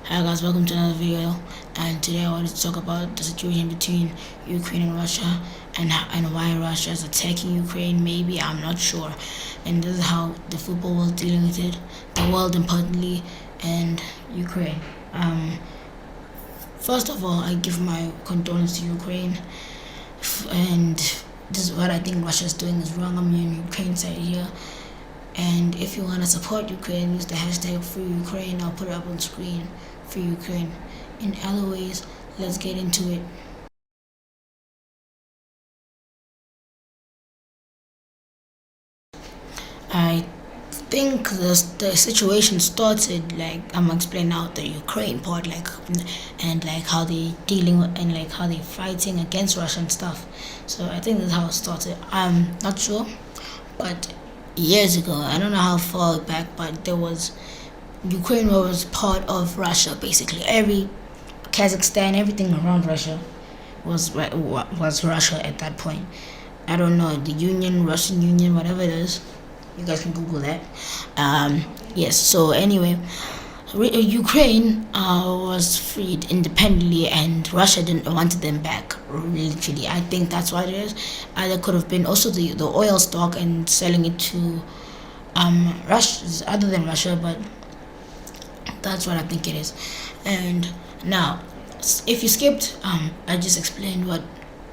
Hi guys, welcome to another video. And today I wanted to talk about the situation between Ukraine and Russia, and why Russia is attacking Ukraine. Maybe, I'm not sure. And this is how the football world dealing with it, the world importantly, and Ukraine. First of all, I give my condolence to Ukraine, and this is what I think Russia is doing is wrong. I'm on Ukraine side here. And if you want to support Ukraine, use the hashtag Free Ukraine. I'll put it up on screen. Free Ukraine. In other ways, let's get into it. I think the situation started, like, I'm gonna explain now the Ukraine part, like, and like how they dealing with, and like how they fighting against Russia and stuff. So I think that's how it started. I'm not sure, but years ago, I don't know how far back, but there was Ukraine was part of Russia basically. Every Kazakhstan, everything around Russia was Russia at that point. I don't know, the Union, Russian Union, whatever it is. You guys can Google that. Yes. So anyway, Ukraine was freed independently, and Russia didn't wanted them back. Literally, I think that's what it is. There could have been also the oil stock and selling it to Russia, other than Russia, but that's what I think it is. And now, if you skipped, I just explained what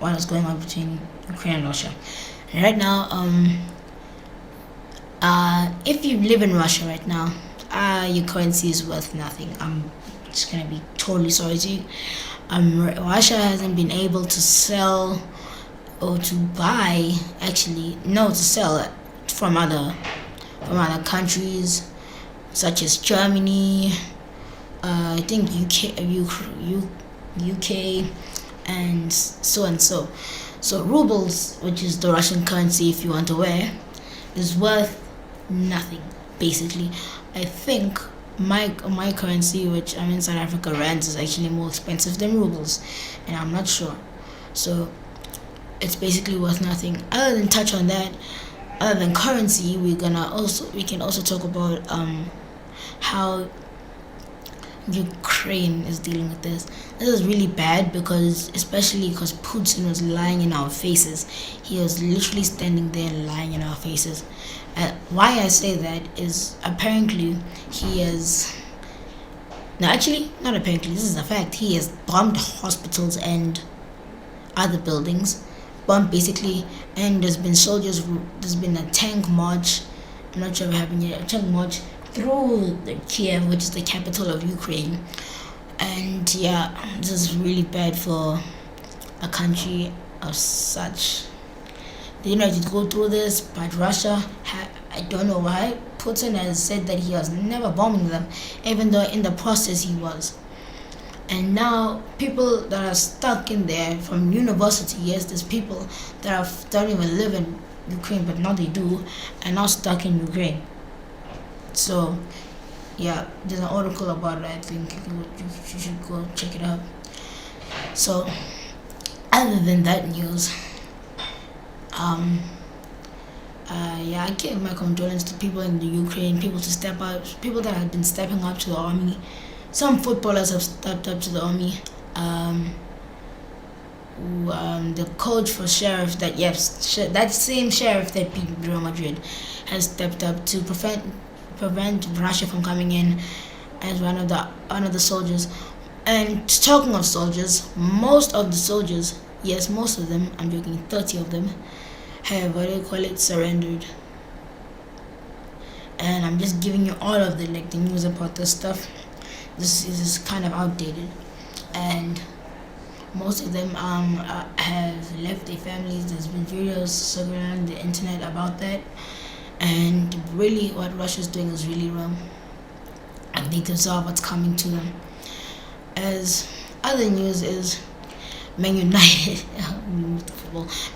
was going on between Ukraine and Russia. And right now, if you live in Russia right now, your currency is worth nothing. I'm just gonna be totally sorry to you. Russia hasn't been able to sell or to buy, actually, no, to sell from other countries such as Germany, I think UK, and so and so. So rubles, which is the Russian currency, if you want to wear, is worth nothing basically. I think my currency, which I'm in South Africa, rands, is actually more expensive than rubles, and I'm not sure. So it's basically worth nothing. Other than touch on that, other than currency, we can also talk about how Ukraine is dealing with this. This is really bad especially because Putin was lying in our faces. He was literally standing there lying in our faces. Why I say that is apparently he has. No, actually, not apparently. This is a fact. He has bombed hospitals and other buildings, bombed basically, and there's been soldiers. There's been a tank march. I'm not sure what happened yet. A tank march through the Kiev, which is the capital of Ukraine. And yeah, this is really bad for a country of such. They didn't have to go through this, but Russia, I don't know why. Putin has said that he was never bombing them, even though in the process he was. And now people that are stuck in there from university, yes, there's people that don't even live in Ukraine, but now they do, and now stuck in Ukraine. So, yeah, there's an article about it. I think you should go check it out. So, other than that news, yeah, I give my condolence to people in the Ukraine, people to step up, people that have been stepping up to the army. Some footballers have stepped up to the army. The coach for Sheriff, that same Sheriff that beat Real Madrid, has stepped up to prevent Russia from coming in as one of the soldiers. And talking of soldiers, most of the soldiers, yes, most of them, I'm joking, 30 of them, have surrendered. And I'm just giving you all of the news about this stuff. This is kind of outdated, and most of them have left their families. There's been videos circulating on the internet about that, and really what Russia's doing is really wrong, and they deserve what's coming to them. As other news is Man United,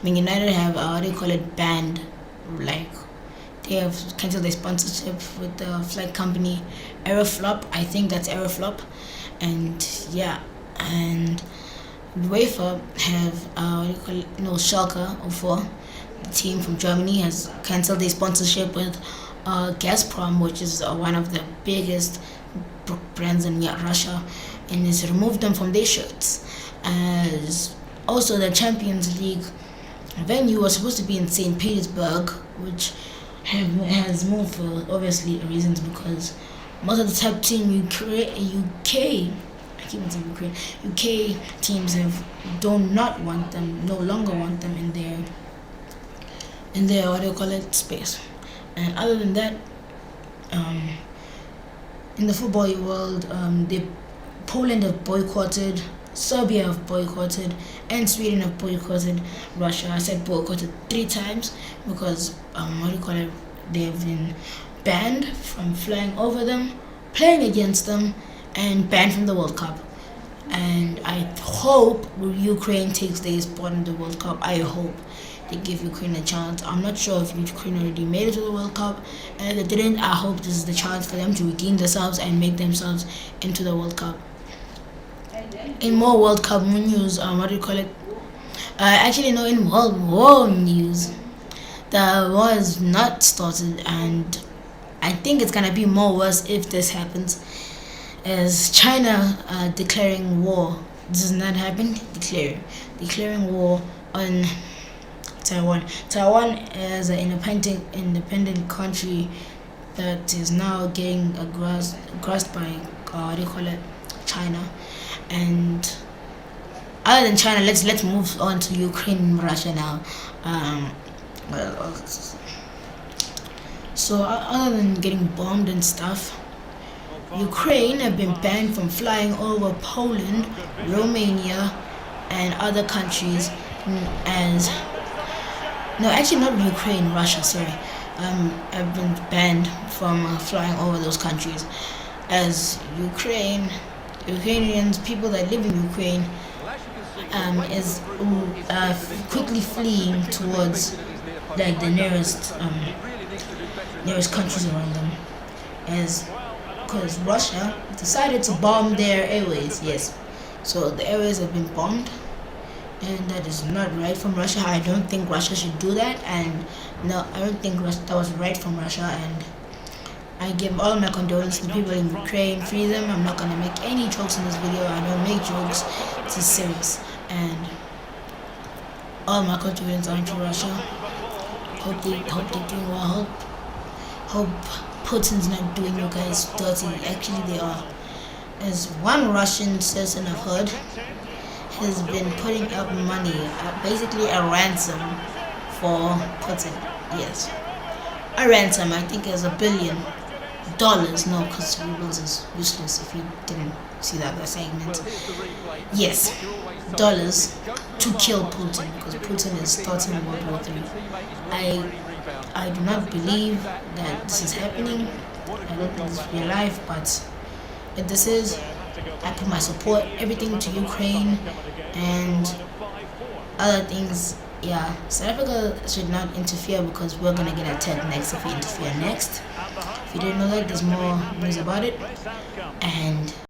Man United have banned, like, they have canceled their sponsorship with the flight company Aeroflot. I think that's Aeroflot, and yeah, and UEFA have Schalke 04, the team from Germany, has cancelled their sponsorship with Gazprom, which is one of the biggest brands in Russia, and has removed them from their shirts. As also the Champions League venue was supposed to be in St. Petersburg, which has moved for obviously reasons, because most of the top team UK, I keep on saying Ukraine, UK teams do not want them, no longer want them in their what do you call it, space. And other than that, in the football world, Poland have boycotted, Serbia have boycotted, and Sweden have boycotted Russia. I said boycotted 3 times because they've been banned from flying over them, playing against them, and banned from the World Cup. And I hope Ukraine takes their spot in the World Cup. I hope they give Ukraine a chance. I'm not sure if Ukraine already made it to the World Cup, and if they didn't, I hope this is the chance for them to redeem themselves and make themselves into the World Cup. In more World Cup news, actually no, in World War news, the war is not started, and I think it's gonna be more worse if this happens. As China declaring war, this has not happened. Declaring war on Taiwan. Taiwan is an independent country that is now getting grasped by China. And other than China, let's move on to Ukraine and Russia now. So other than getting bombed and stuff, Ukraine have been banned from flying over Poland, Romania, and other countries. Actually not Ukraine, Russia, sorry. Have been banned from flying over those countries, as Ukrainians, people that live in Ukraine, is quickly fleeing towards like the nearest countries around them, because Russia decided to bomb their airways. Yes, so the airways have been bombed, and that is not right from Russia. I don't think Russia should do that, and no, I don't think that was right from Russia. And I give all my condolences to people in Ukraine. Free them. I'm not gonna make any jokes in this video. I don't make jokes. This is serious, and all my condolences are into Russia. Hope they're doing well. Hope Putin's not doing you guys dirty. Actually, they are. As one Russian citizen I've heard has been putting up money, basically a ransom for Putin. Yes, a ransom. I think is $1 billion. No, because rubles is useless if you didn't see that segment. Yes, dollars to kill Putin, because Putin is starting World War III. I do not believe that this is happening. I don't think this is real life, but if this is, I put my support, everything to Ukraine and other things. Yeah, South Africa should not interfere, because we're gonna get attacked next if we interfere next. If you didn't know that, there's more news about it. And